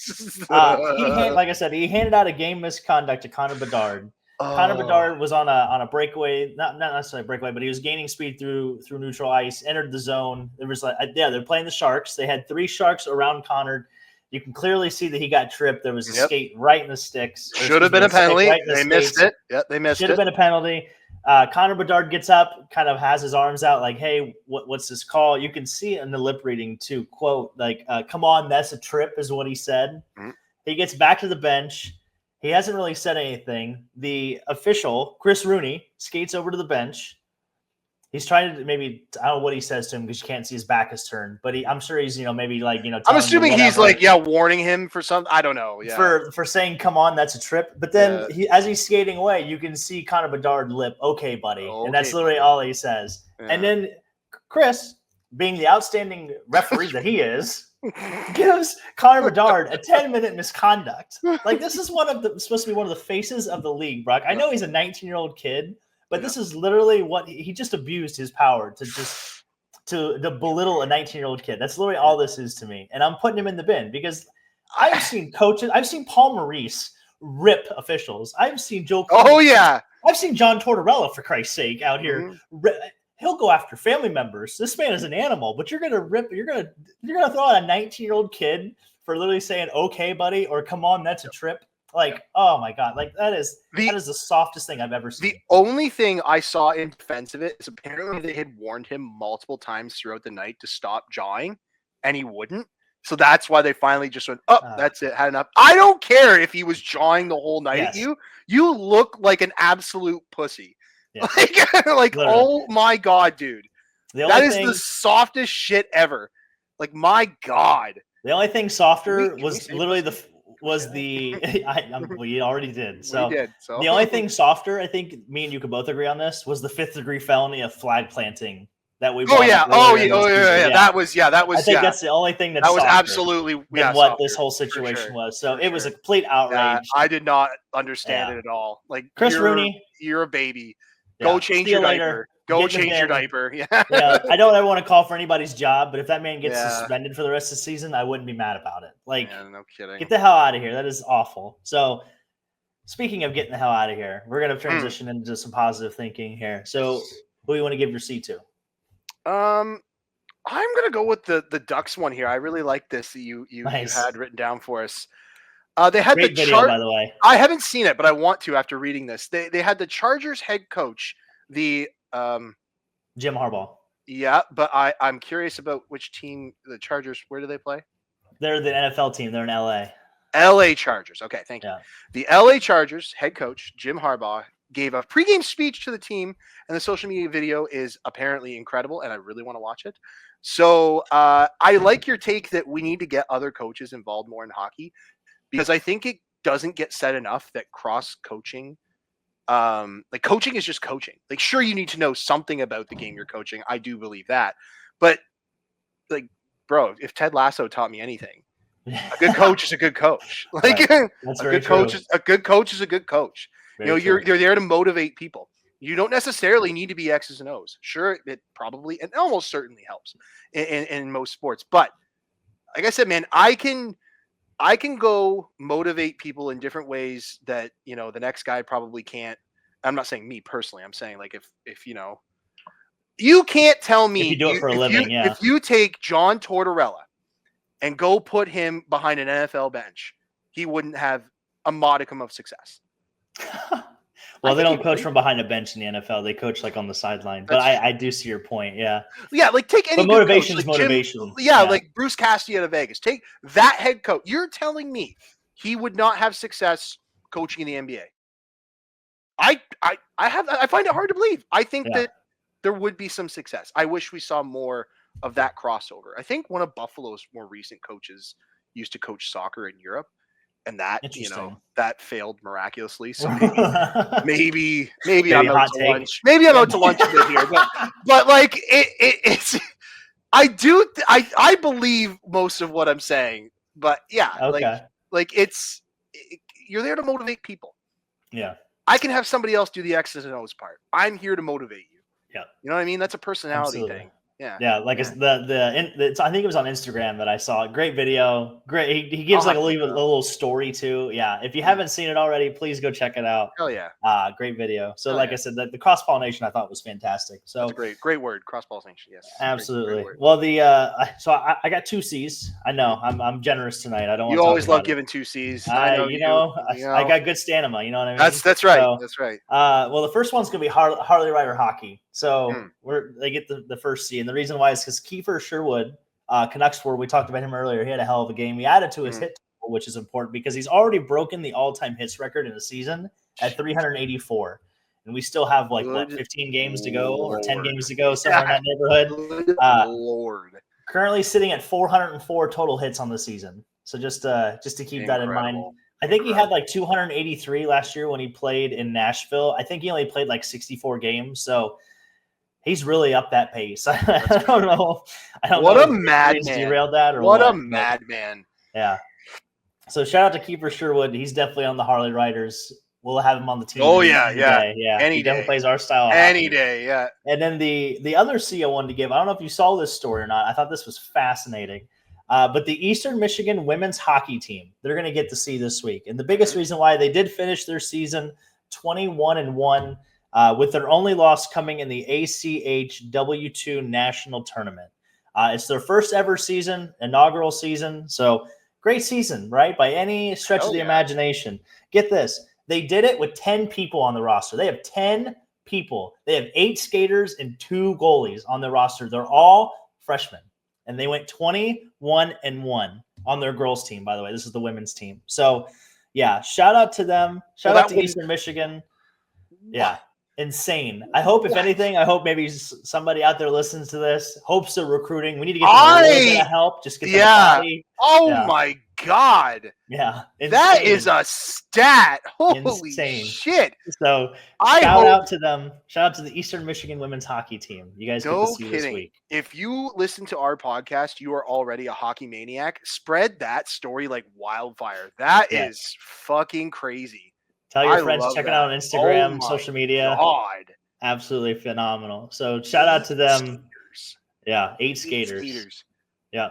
Like I said, he handed out a game misconduct to Connor Bedard. Connor Bedard was on a breakaway, not necessarily a breakaway, but he was gaining speed through neutral ice, entered the zone. There was they're playing the Sharks. They had 3 Sharks around Connor. You can clearly see that he got tripped. There was a skate right in the sticks. Should have been a penalty. They missed it. Yeah, they missed it. Should have been a penalty. Connor Bedard gets up, kind of has his arms out, like, "Hey, what's this call?" You can see it in the lip reading too. Quote, like, "Come on, that's a trip," is what he said. Mm-hmm. He gets back to the bench. He hasn't really said anything. The official, Chris Rooney, skates over to the bench. He's trying to I don't know what he says to him because you can't see his back is turned. But I'm sure he's, maybe I'm assuming he's warning him for something. I don't know. Yeah. For saying, "Come on, that's a trip." But then as he's skating away, you can see Connor Bedard lip, "Okay, buddy." Okay, and that's literally all he says. Yeah. And then Chris, being the outstanding referee that he is, gives Connor Bedard a 10-minute misconduct. Like, this is supposed to be one of the faces of the league, Brock. I know he's a 19-year-old kid, but this is literally what he just abused his power to just to belittle a 19-year-old kid. That's literally all this is to me. And I'm putting him in the bin because I've seen coaches. I've seen Paul Maurice rip officials. I've seen Joe. Oh yeah. I've seen John Tortorella, for Christ's sake, out here. He'll go after family members. This man is an animal, but you're gonna throw out a 19-year-old kid for literally saying "Okay, buddy" or "Come on, that's a trip." Like, oh my god, like that is the softest thing I've ever seen. The only thing I saw in defense of it is apparently they had warned him multiple times throughout the night to stop jawing, and he wouldn't. So that's why they finally just went, "Oh, that's it, had enough." I don't care if he was jawing the whole night at you. You look like an absolute pussy. Yeah. Like oh my god, dude. That is the softest shit ever. Like, my god. The only thing softer was literally we already did. So, the only thing softer, I think me and you could both agree on this, was the 5th-degree felony of flag planting that we. Oh yeah. That was. I think that's the only thing that was absolutely what this whole situation was. So it was a complete outrage. I did not understand it at all. Like, Chris Rooney, you're a baby. Go change your diaper. Go change your diaper. Yeah. I don't ever want to call for anybody's job, but if that man gets suspended for the rest of the season, I wouldn't be mad about it. Like, no kidding. Get the hell out of here. That is awful. So, speaking of getting the hell out of here, we're going to transition into some positive thinking here. So, who do you want to give your seat to? I'm going to go with the Ducks one here. I really like this that you had written down for us. They had Great video, by the way. I haven't seen it, but I want to after reading this. They had the Chargers head coach, the Jim Harbaugh. Yeah, but I'm curious about which team the Chargers. Where do they play? They're the NFL team. They're in LA. LA Chargers. Okay, thank you. The LA Chargers head coach Jim Harbaugh gave a pregame speech to the team, and the social media video is apparently incredible, and I really want to watch it. So I like your take that we need to get other coaches involved more in hockey, because I think it doesn't get said enough that cross coaching, like, coaching is just coaching. Like, sure, you need to know something about the game you're coaching. I do believe that, but like, bro, if Ted Lasso taught me anything, a good coach is a good coach. Like, a good coach is a good coach. Very you're there to motivate people. You don't necessarily need to be X's and O's. Sure, it probably and almost certainly helps in most sports. But like I said, man, I can go motivate people in different ways that, the next guy probably can't. I'm not saying me personally. I'm saying, like, if you can't tell me if you do it for a living, if you take John Tortorella and go put him behind an NFL bench, he wouldn't have a modicum of success. Well, they don't coach from behind a bench in the NFL. They coach like on the sideline. But I do see your point. Yeah. Yeah, like, take any. But motivation is motivation. Like Bruce Cassidy out of Vegas. Take that head coach. You're telling me he would not have success coaching in the NBA? I find it hard to believe. I think that there would be some success. I wish we saw more of that crossover. I think one of Buffalo's more recent coaches used to coach soccer in Europe, and that that failed miraculously. So maybe I'm out to lunch. Maybe I'm out to lunch a bit here, but like it's. I believe most of what I'm saying, but you're there to motivate people. Yeah. I can have somebody else do the X's and O's part. I'm here to motivate you. Yeah. You know what I mean? That's a personality thing. Yeah. Yeah. Like I think it was on Instagram that I saw. Great video. Great. He gives like a little story too. Yeah. If you haven't seen it already, please go check it out. Hell yeah. Great video. So I said, the cross pollination I thought was fantastic. So that's great. Great word. Cross pollination. Yes. Absolutely. Great well, so I got 2 C's. I know I'm generous tonight. I don't. You always love giving 2 C's. I got good stamina. You know what I mean? That's right. So, that's right. Well, the first one's gonna be Harley Rider hockey. So they get the first C. And the reason why is because Kiefer Sherwood, Canucks forward, we talked about him earlier. He had a hell of a game. He added to his hit total, which is important because he's already broken the all-time hits record in a season at 384. And we still have 15 games to go or 10 games to go, somewhere in that neighborhood. Lord. Currently sitting at 404 total hits on the season. So just to keep that in mind. I think he had 283 last year when he played in Nashville. I think he only played 64 games. So he's really up that pace. I don't know. What a madman! Derailed that, or what a madman! Yeah. So shout out to Kiefer Sherwood. He's definitely on the Harley Riders we'll have him on the team. Oh yeah. He definitely plays our style. Any day, yeah. And then the other C I wanted to give, I don't know if you saw this story or not. I thought this was fascinating. But the Eastern Michigan women's hockey team, they're going to get to see this week. And the biggest reason why they did finish their season 21-1 with their only loss coming in the ACH W2 National Tournament. It's their first ever season, inaugural season. So great season, right? By any stretch of the imagination. Get this. They did it with 10 people on the roster. They have 10 people. They have 8 skaters and 2 goalies on their roster. They're all freshmen. And they went 21-1 on their girls team, by the way. This is the women's team. So, yeah, shout out to them. Shout out to Eastern Michigan. Yeah, insane. I hope, if anything, maybe somebody out there listens to this, hopes they're recruiting. We need to get them a little bit of help. Just get them a body. Oh, my God. Yeah. Insane. That is a stat. Holy shit. So shout out to them. Shout out to the Eastern Michigan women's hockey team. You guys get to see this week. If you listen to our podcast, you are already a hockey maniac. Spread that story like wildfire. That is fucking crazy. Tell your friends, check it out on Instagram, social media. God. Absolutely phenomenal. So shout out to them. Yeah, 8 skaters. Yeah.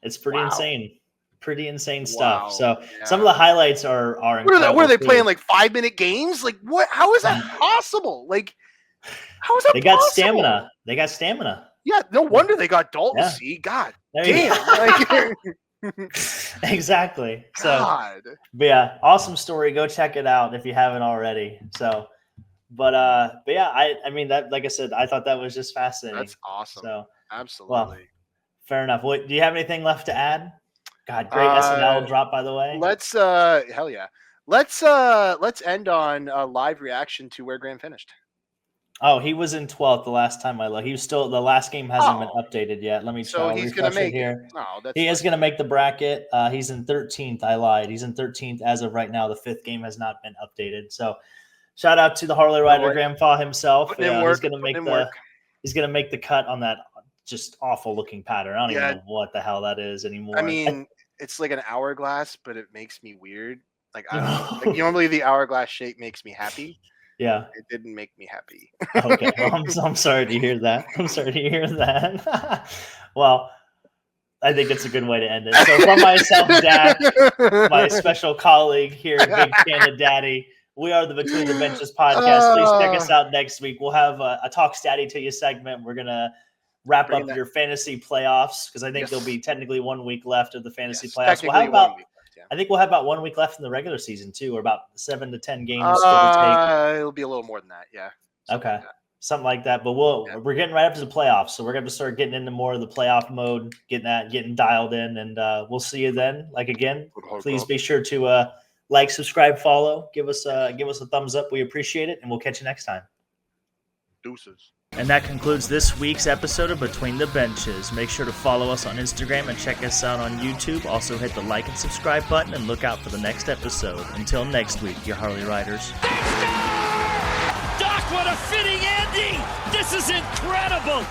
It's pretty insane. Pretty insane stuff. So some of the highlights are incredible. What are they playing, like 5-minute games? Like what? How is that possible? Like how is that got stamina. They got stamina. Yeah, no wonder they got Dalton C. God damn. Exactly. So but yeah, awesome story. Go check it out if you haven't already. So but yeah, I mean that, like I said, I thought that was just fascinating. That's awesome. So absolutely. Well, fair enough. Do you have anything left to add? God, great SNL drop, by the way. Let's hell yeah. Let's end on a live reaction to where Graham finished. Oh, he was in 12th the last time I looked. He was still, the last game hasn't been updated yet. Let me try. So he's going to make it here. He is going to make the bracket. He's in 13th. I lied. He's in 13th as of right now. The 5th game has not been updated. So shout out to the Harley Rider Grandpa himself. He's going to make the cut on that just awful looking pattern. I don't even know what the hell that is anymore. I mean, it's like an hourglass, but it makes me weird. Like, normally the hourglass shape makes me happy. Yeah. It didn't make me happy. Okay. Well, I'm sorry to hear that. I'm sorry to hear that. Well, I think it's a good way to end it. So from myself, Dac, my special colleague here, Big Canadaddy, we are the Between the Benches podcast. Please check us out next week. We'll have a Talk Statty to You segment. We're going to wrap up your fantasy playoffs because I think there'll be technically 1 week left of the fantasy playoffs. We'll have about, I think we'll have about 1 week left in the regular season too, or about 7 to 10 games. It'll be a little more than that, yeah. Something like that. But we're getting right up to the playoffs, so we're going to start getting into more of the playoff mode, getting dialed in, and we'll see you then. Like again, please be sure to like, subscribe, follow, give us a thumbs up. We appreciate it, and we'll catch you next time. Deuces. And that concludes this week's episode of Between the Benches. Make sure to follow us on Instagram and check us out on YouTube. Also hit the like and subscribe button and look out for the next episode. Until next week, your Harley Riders. Doc, what a fitting ending! This is incredible!